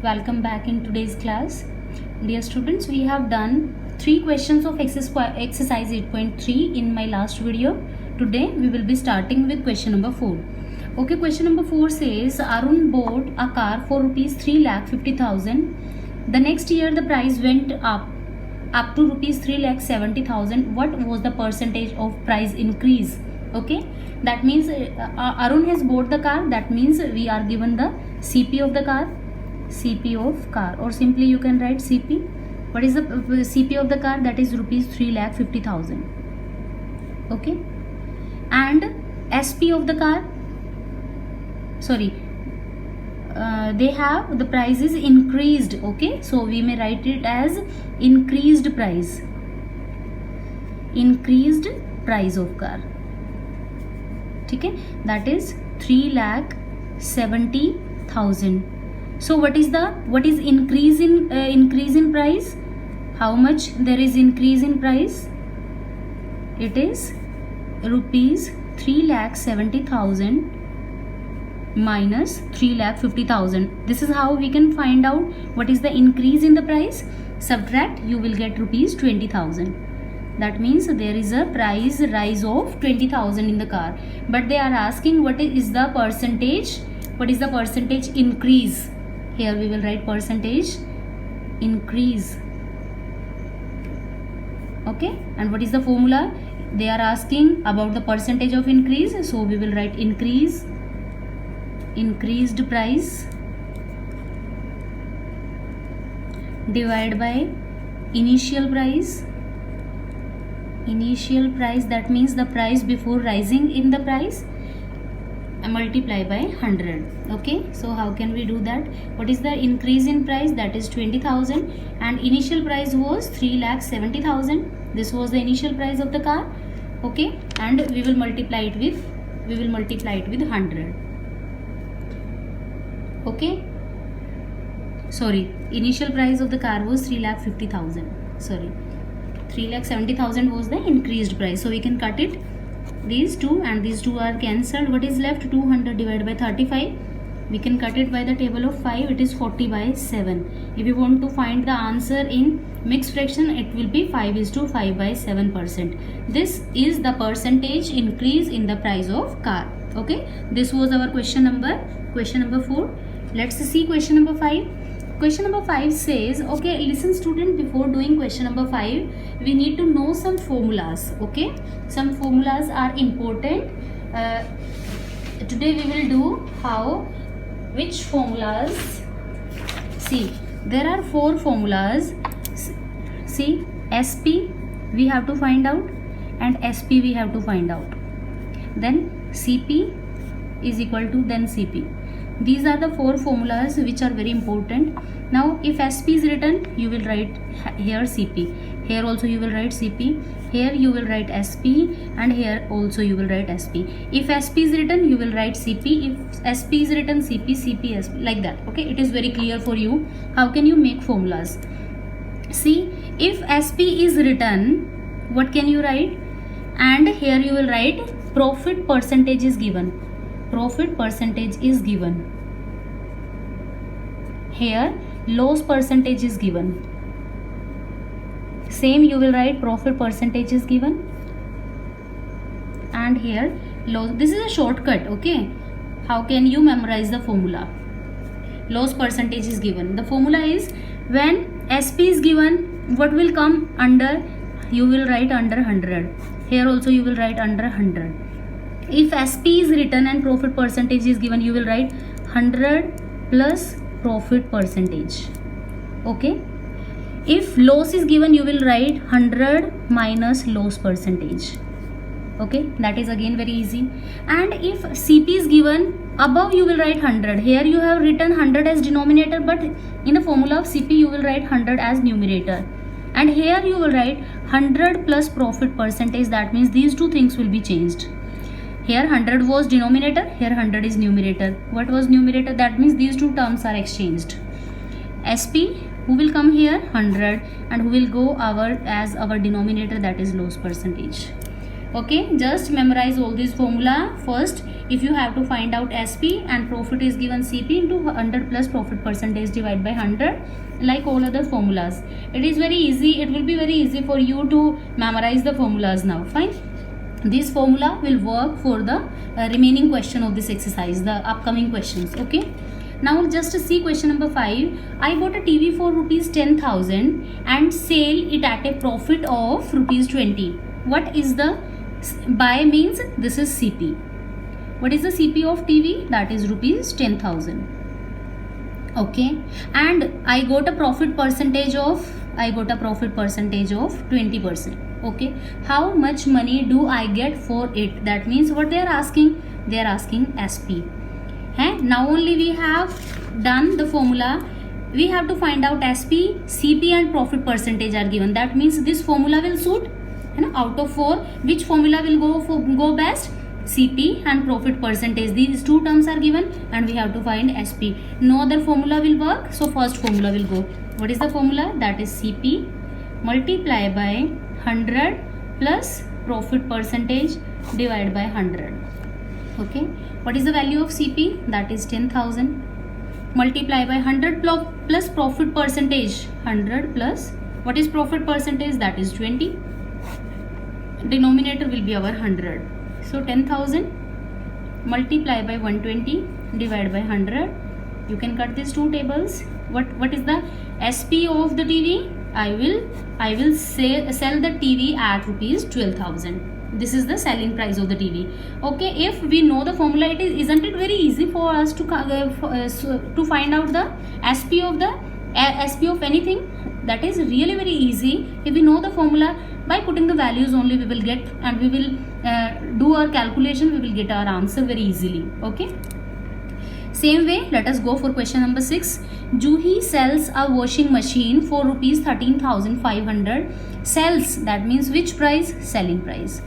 Welcome back in today's class. Dear students, we have done 3 questions of exercise 8.3 in my last video. Today we will be starting with question number 4. Okay, question number 4 says Arun bought a car for rupees 3,50,000. The next year the price went up to rupees 3,70,000. What was the percentage of price increase? Okay, that means Arun has bought the car. That means we are given the CP of the car. CP of car, or simply you can write CP. What is the CP of the car? That is rupees 3,50,000. Okay, and SP of the car, sorry, they have the price is increased. Okay, so we may write it as increased price. Increased price of car. Okay, that is 3,70,000. So what is increase in price? How much there is increase in price? It is rupees 3,70,000 minus 3,50,000. This is how we can find out what is the increase in the price. Subtract, you will get rupees 20,000. That means there is a price rise of 20,000 in the car. But they are asking what is the percentage? What is the percentage increase? Here we will write percentage increase. Okay, and what is the formula? They are asking about the percentage of increase, so we will write increased price divided by initial price. That means the price before rising in the price, multiply by 100. Okay, so how can we do that? What is the increase in price? That is 20,000, and initial price was 3,70,000. This was the initial price of the car. Okay, and we will multiply it with 100. Okay, sorry, initial price of the car was 3,50,000. Sorry, 3,70,000 was the increased price. So we can cut it. These two and these two are cancelled. What is left? 200 divided by 35. We can cut it by the table of 5. It is 40 by 7. If you want to find the answer in mixed fraction, it will be 5:5 by 7%. This is the percentage increase in the price of car. Okay, this was our question number 4. Let's see question number 5. Question number 5 says, okay, listen student, before doing question number 5, we need to know some formulas. Okay, some formulas are important. Today we will do which formulas. See, there are 4 formulas. See, SP we have to find out, and SP we have to find out. Then CP is equal to then CP. These are the 4 formulas which are very important. Now if SP is written, you will write here CP. Here also you will write CP. Here you will write SP, and here also you will write SP. If SP is written, you will write CP. If SP is written, CP, CP, SP, like that. Okay, it is very clear for you. How can you make formulas? See, if SP is written, what can you write? And here you will write profit percentage is given. Profit percentage is given. Here loss percentage is given. Same you will write profit percentage is given, and here loss. This is a shortcut. Okay, how can you memorize the formula? Loss percentage is given. The formula is when SP is given, what will come under? You will write under 100. Here also you will write under 100. If SP is written and profit percentage is given, you will write 100 plus profit percentage. Okay, if loss is given, you will write 100 minus loss percentage. Okay, that is again very easy. And if CP is given, above you will write 100. Here you have written 100 as denominator, but in the formula of CP you will write 100 as numerator. And here you will write 100 plus profit percentage. That means these two things will be changed. Here 100 was denominator, here 100 is numerator. What was numerator? That means these two terms are exchanged. SP, who will come here? 100, and who will go as our denominator, that is loss percentage. Okay, just memorize all this formula. First, if you have to find out SP and profit is given CP into 100 plus profit percentage divided by 100, like all other formulas. It is very easy. It will be very easy for you to memorize the formulas now. Fine. This formula will work for the remaining question of this exercise, the upcoming questions. Okay. Now just see question number 5. I bought a TV for rupees 10,000 and sell it at a profit of rupees 20. What is the buy means? This is CP. What is the CP of TV? That is rupees 10,000. Okay, and I got a profit percentage of 20%. Okay, how much money do I get for it? That means what they are asking? They are asking SP. Now only we have done the formula. We have to find out SP, CP and profit percentage are given. That means this formula will suit. Out of 4, which formula will go best? CP and profit percentage. These two terms are given and we have to find SP. No other formula will work. So first formula will go. What is the formula? That is CP multiply by 100 plus profit percentage divided by 100. Okay. What is the value of CP? That is 10,000. Multiply by 100 plus profit percentage. 100 plus what is profit percentage? That is 20. Denominator will be our 100. So 10,000 multiply by 120 divided by 100. You can cut these two tables. What is the SP of the TV? I will sell the TV at rupees 12,000. This is the selling price of the TV. Okay, if we know the formula, isn't it very easy for us to find out the SP of anything? That is really very easy. If we know the formula, by putting the values only we will get, and we will do our calculation, we will get our answer very easily. Okay. Same way, let us go for question number 6. Juhi sells a washing machine for rupees 13,500. Sells, that means which price? Selling price.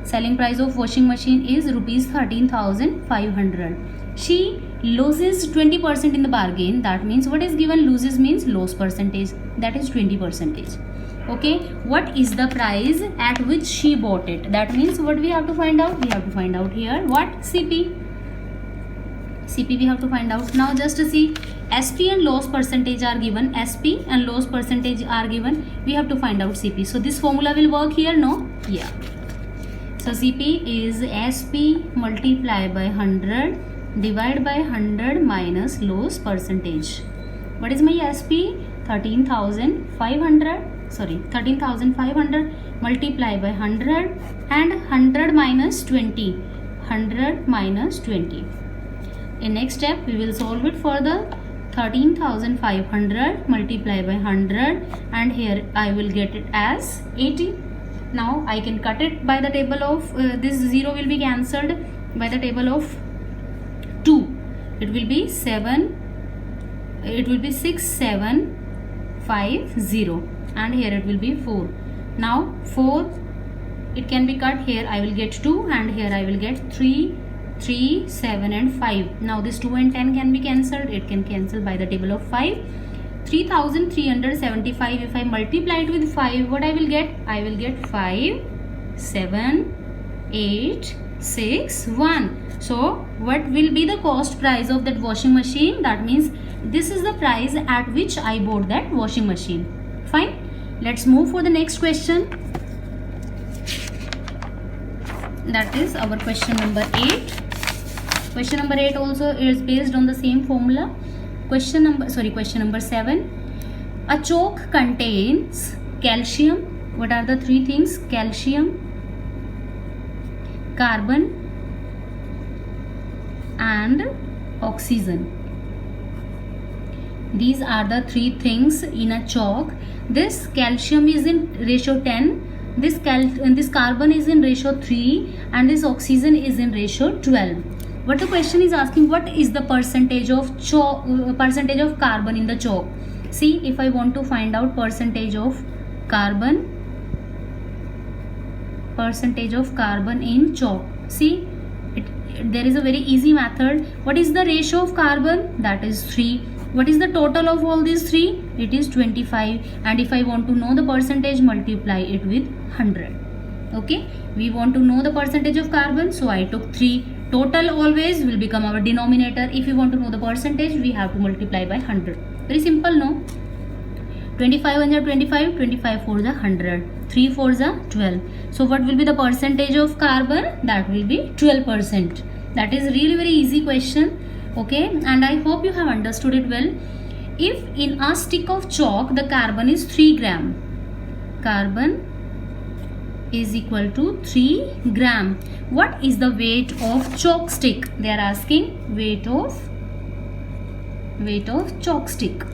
Selling price of washing machine is rupees 13,500. She loses 20% in the bargain. That means what is given? Loses means loss percentage. That is 20%. Okay, what is the price at which she bought it? That means what we have to find out? We have to find out here what? CP. CP we have to find out. Now just to see, SP and loss percentage are given. SP and loss percentage are given. We have to find out CP. So this formula will work here, no? Yeah. So CP is SP multiply by 100 divide by 100 minus loss percentage. What is my SP? 13,500. Sorry, 13,500 multiply by 100 and 100 minus 20. 100 minus 20. In next step, we will solve it further. 13,500 multiply by 100 and here I will get it as 80. Now I can cut it by the table of this 0 will be cancelled by the table of 2. It will be 6750 and here it will be 4. Now 4 it can be cut. Here I will get 2 and here I will get 3, 7 and 5. Now this 2 and 10 can be cancelled. It can cancel by the table of 5. 3,375. If I multiply it with 5, what I will get? I will get 5, 7, 8, 6, 1. So what will be the cost price of that washing machine? That means this is the price at which I bought that washing machine. Fine. Let's move for the next question. That is our question number 8. Question number 8 also is based on the same formula. Question number 7. A chalk contains calcium. What are the three things? Calcium, carbon and oxygen. These are the three things in a chalk. This calcium is in ratio 10. This carbon is in ratio 3 and this oxygen is in ratio 12. What the question is asking, what is the percentage of carbon in the chalk? See, if I want to find out percentage of carbon in chalk, see, there is a very easy method. What is the ratio of carbon? That is 3. What is the total of all these 3? It is 25. And if I want to know the percentage, multiply it with 100. Okay, we want to know the percentage of carbon, so I took 3. Total always will become our denominator. If you want to know the percentage, we have to multiply by 100. Very simple, no? 25 1 25, 25 4 100, 3 4 12. So what will be the percentage of carbon? That will be 12%. That is really very easy question. Okay, and I hope you have understood it well. If in a stick of chalk the carbon is 3 gram, carbon is equal to 3 gram. What is the weight of chalk stick? They are asking weight of chalk stick.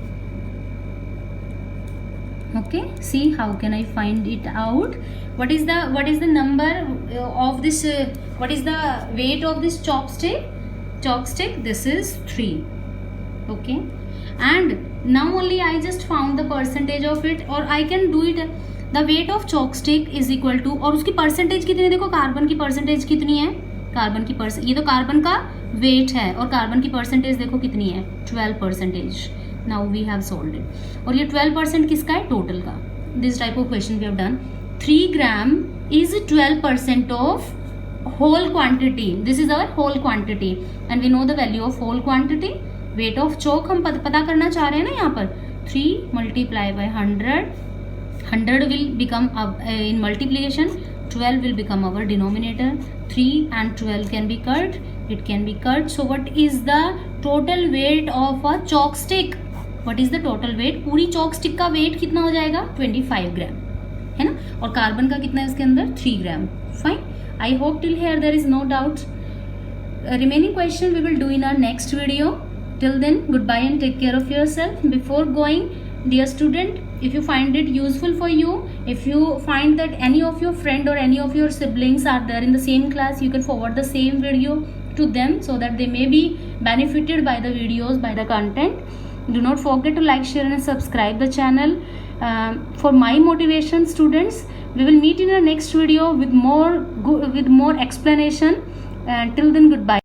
Okay, see how can I find it out? What is the number of this? What is the weight of this chopstick? This is 3. Okay, and now only I just found the percentage of it, or I can do it. The weight of chopstick is equal to, और उसकी percentage कितनी है? देखो carbon की percentage कितनी है? Carbon की ये तो कार्बन का वेट है, और कार्बन की परसेंटेज देखो कितनी है? 12%. Now we have solved it. और ये 12% किसका है? टोटल का. This type of question we have done. 3 gram is 12% of whole quantity. This is our whole quantity and we know the value of whole quantity. Weight of chalk हम पता करना चाह रहे हैं ना यहाँ पर. 3 multiply by 100. 100 will become in multiplication. 12 will become our denominator. 3 and 12 can be cut. It can be cut. So what is the total weight of a chalk stick? What is the total weight? पूरी chalk stick का weight कितना हो जाएगा? 25 ग्राम है ना. और carbon का कितना है इसके अंदर? 3 ग्राम. Fine. I hope till here there is no doubt. Remaining question we will do in our next video. Till then, goodbye and take care of yourself. Before going, dear student, if you find it useful for you, if you find that any of your friend or any of your siblings are there in the same class, you can forward the same video to them so that they may be benefited by the videos, by the content. Do not forget to like, share and subscribe the channel. For my motivation, students, we will meet in our next video with more explanation. Till then, goodbye.